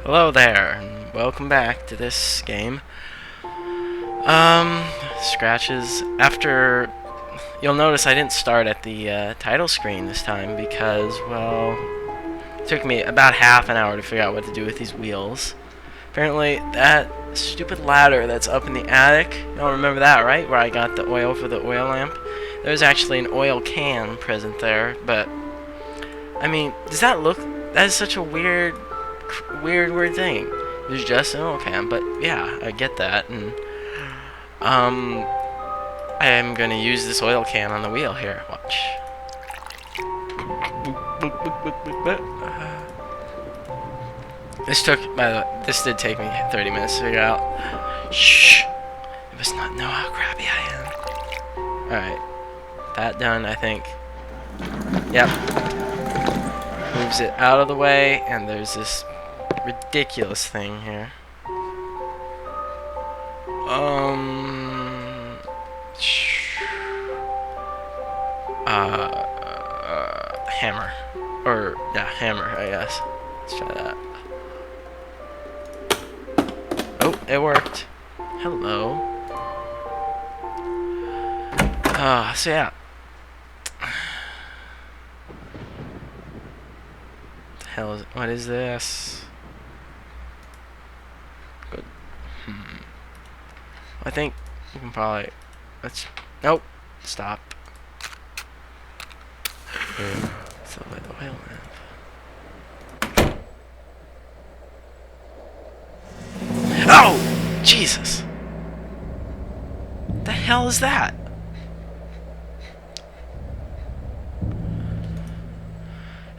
Hello there, and welcome back to this game. Scratches. After, you'll notice I didn't start at the title screen this time because, well, it took me about half an hour to figure out what to do with these wheels. Apparently, that stupid ladder that's up in the attic, you don't remember that, right? Where I got the oil for the oil lamp? There's actually an oil can present there, but, I mean, does that look, that is such a weird thing. There's just an oil can, but yeah, I get that, and I am gonna use this oil can on the wheel here. Watch. This did take me 30 minutes to figure out. Shh! You must not know how crappy I am. Alright. That done, I think. Yep. Moves it out of the way, and there's this ridiculous thing here. Hammer. Or, yeah, hammer, I guess. Let's try that. Oh, it worked. Hello. So yeah. What the hell is, what is this? Good. I think we can probably, nope, stop. So the oil lamp. Oh! Jesus! What the hell is that?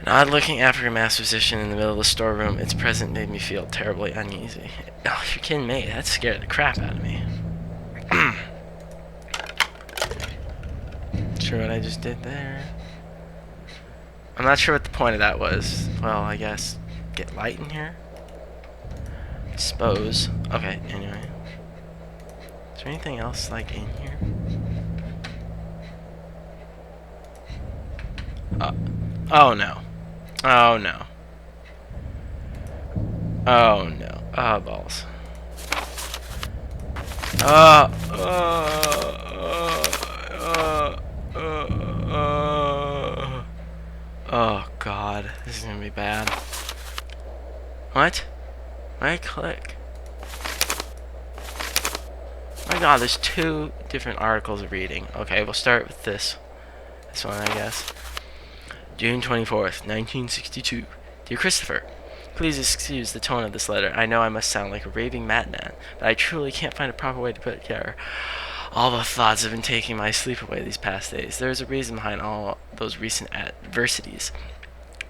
An odd-looking African mask position in the middle of the storeroom. Its presence made me feel terribly uneasy. Oh, you're kidding me. That scared the crap out of me. Sure what I just did there? I'm not sure what the point of that was. Well, I guess get light in here? I suppose. Okay, anyway. Is there anything else, like, in here? Oh no. Oh no. Oh no. Oh, balls. Oh god, this is gonna be bad. What? Why click? Oh my god, there's two different articles of reading. Okay, we'll start with this. This one, I guess. June 24th, 1962. Dear Christopher, please excuse the tone of this letter. I know I must sound like a raving madman, but I truly can't find a proper way to put it together. All the thoughts have been taking my sleep away these past days. There is a reason behind all those recent adversities.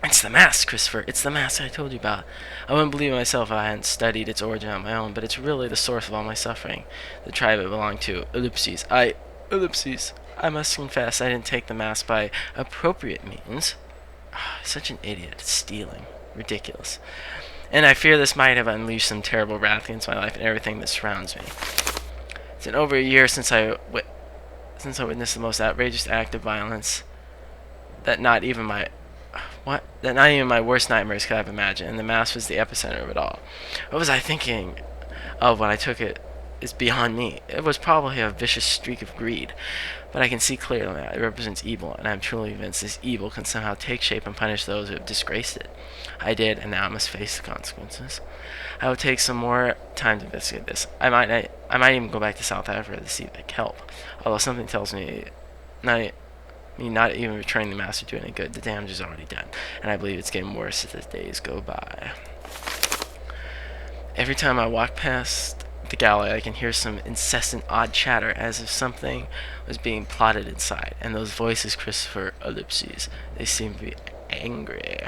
It's the mask, Christopher. It's the mask I told you about. I wouldn't believe it myself if I hadn't studied its origin on my own, but it's really the source of all my suffering. The tribe it belonged to, ellipses. Ellipses. I must confess I didn't take the mask by appropriate means. Such an idiot. Stealing. Ridiculous. And I fear this might have unleashed some terrible wrath against my life and everything that surrounds me. It's been over a year since I witnessed the most outrageous act of violence that not even my worst nightmares could have imagined, and the mask was the epicenter of it all. What was I thinking of when I took it is beyond me. It was probably a vicious streak of greed, but I can see clearly that it represents evil, and I am truly convinced this evil can somehow take shape and punish those who have disgraced it. I did, and now I must face the consequences. I will take some more time to investigate this. I might even go back to South Africa to see if it can help. Although something tells me not even returning the mask would do any good. The damage is already done, and I believe it's getting worse as the days go by. Every time I walk past the galley, I can hear some incessant odd chatter, as if something was being plotted inside. And those voices, Christopher, ellipses, they seem to be angry.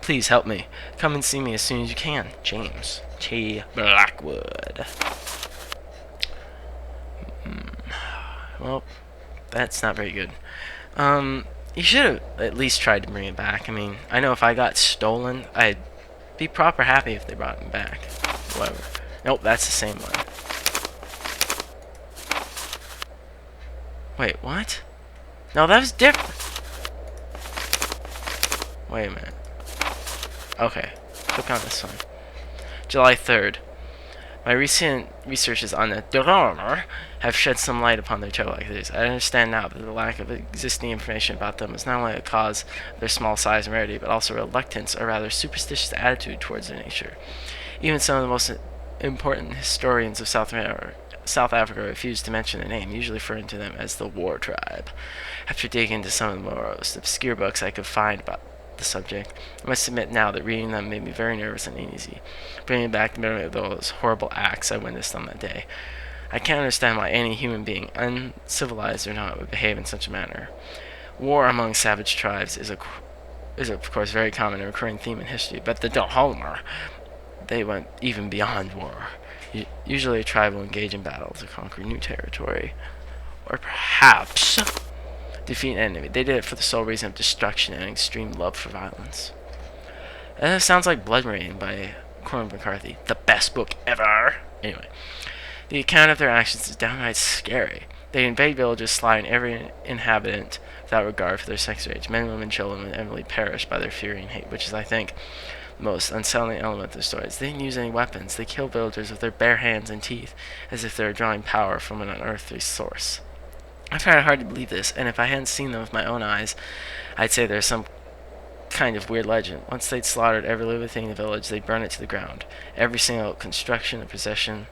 Please help me. Come and see me as soon as you can. James T. Blackwood. Well, that's not very good. You should have at least tried to bring it back. I mean, I know if I got stolen, I'd be proper happy if they brought me back. Whatever. Nope, that's the same one. Wait, what? No, that was different. Wait a minute. Okay. Click on this one. July 3rd. My recent researches on the Dormer have shed some light upon their turtle activities. I understand now that the lack of existing information about them is not only a cause of their small size and rarity, but also reluctance, or rather superstitious attitude towards their nature. Even some of the most important historians of South Africa refuse to mention their name, usually referring to them as the War Tribe. After digging into some of the most obscure books I could find about the subject, I must admit now that reading them made me very nervous and uneasy, bringing back the memory of those horrible acts I witnessed on that day. I can't understand why any human being, uncivilized or not, would behave in such a manner. War among savage tribes is of course very common and recurring theme in history, but the Dohalmer, they went even beyond war. Usually a tribe will engage in battle to conquer new territory, or perhaps defeat an enemy. They did it for the sole reason of destruction and extreme love for violence. That sounds like Blood Rain by Cormac McCarthy, the best book ever. Anyway, the account of their actions is downright scary. They invade villages, slaughtering every inhabitant without regard for their sex or age. Men, women, children inevitably perish by their fury and hate, which is, I think, the most unsettling element of their stories. They didn't use any weapons. They killed villagers with their bare hands and teeth, as if they were drawing power from an unearthly source. I find it hard to believe this, and if I hadn't seen them with my own eyes, I'd say there's some kind of weird legend. Once they'd slaughtered every living thing in the village, they'd burn it to the ground. Every single construction and possession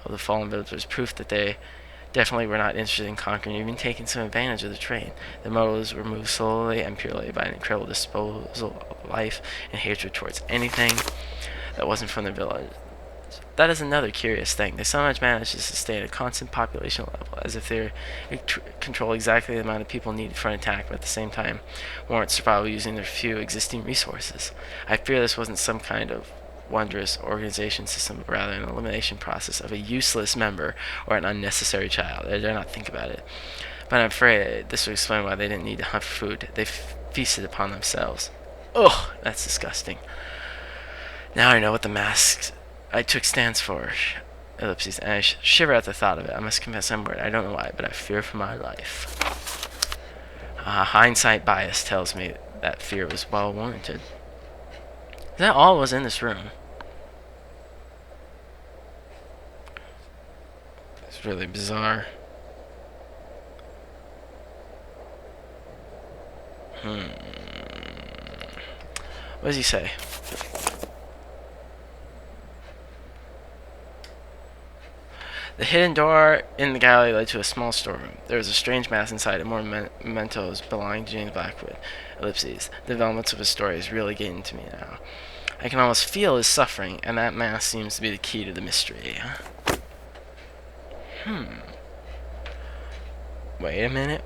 of the fallen village was proof that they definitely were not interested in conquering or even taking some advantage of the trade. Their motives were moved solely and purely by an incredible disposal of life and hatred towards anything that wasn't from their village. That is another curious thing. They sometimes manage to sustain a constant population level, as if they control exactly the amount of people needed for an attack, but at the same time warrant survival using their few existing resources. I fear this wasn't some kind of wondrous organization system, but rather an elimination process of a useless member or an unnecessary child. I dare not think about it. But I'm afraid this would explain why they didn't need to hunt for food. They feasted upon themselves. Ugh, that's disgusting. Now I know what the mask I took stands for. Ellipses, and I shiver at the thought of it. I must confess I'm worried. I don't know why, but I fear for my life. Hindsight bias tells me that fear was well warranted. That all was in this room. It's really bizarre. What does he say? The hidden door in the gallery led to a small storeroom. There was a strange mass inside and more mementos belonging to James Blackwood. Ellipses. The developments of his story is really getting to me now. I can almost feel his suffering, and that mass seems to be the key to the mystery. Wait a minute.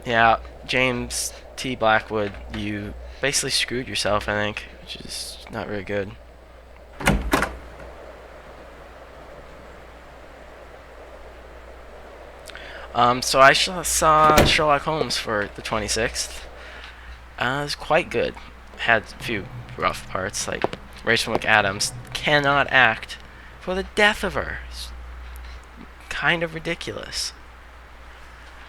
Yeah, James T. Blackwood, you basically screwed yourself, I think, which is not very good. So I saw Sherlock Holmes for the 26th. It was quite good. Had a few rough parts, like Rachel McAdams cannot act for the death of her. It's kind of ridiculous.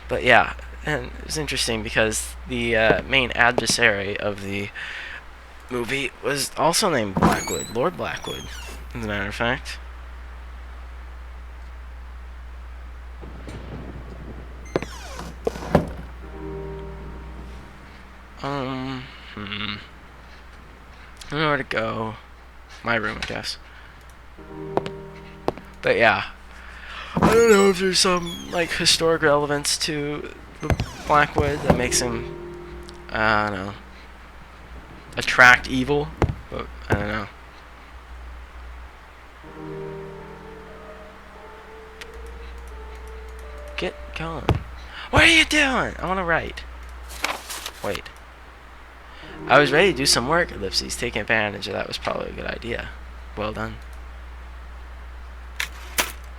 But yeah, and it was interesting because the main adversary of the movie was also named Blackwood, Lord Blackwood, as a matter of fact. I don't know where to go. My room, I guess. But yeah, I don't know if there's some like historic relevance to the Blackwood that makes him, I don't know, attract evil. But I don't know. Get going. What are you doing? I want to write. Wait. I was ready to do some work, Ellipses. Taking advantage of that was probably a good idea. Well done.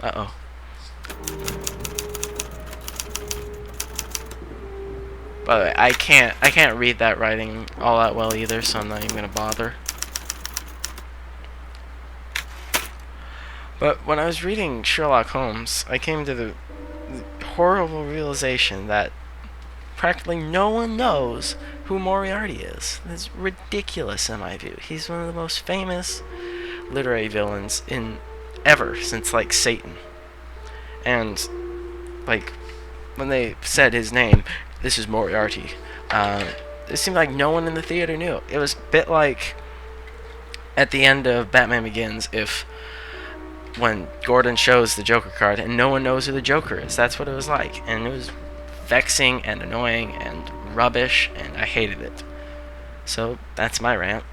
Uh-oh. By the way, I can't read that writing all that well either, so I'm not even gonna bother. But when I was reading Sherlock Holmes, I came to the horrible realization that practically no one knows who Moriarty is. It's ridiculous in my view. He's one of the most famous literary villains in ever since like Satan. And like when they said his name, this is Moriarty, it seemed like no one in the theater knew. It was a bit like at the end of Batman Begins, if when Gordon shows the Joker card and no one knows who the Joker is. That's what it was like, and it was vexing and annoying and rubbish, and I hated it. So that's my rant.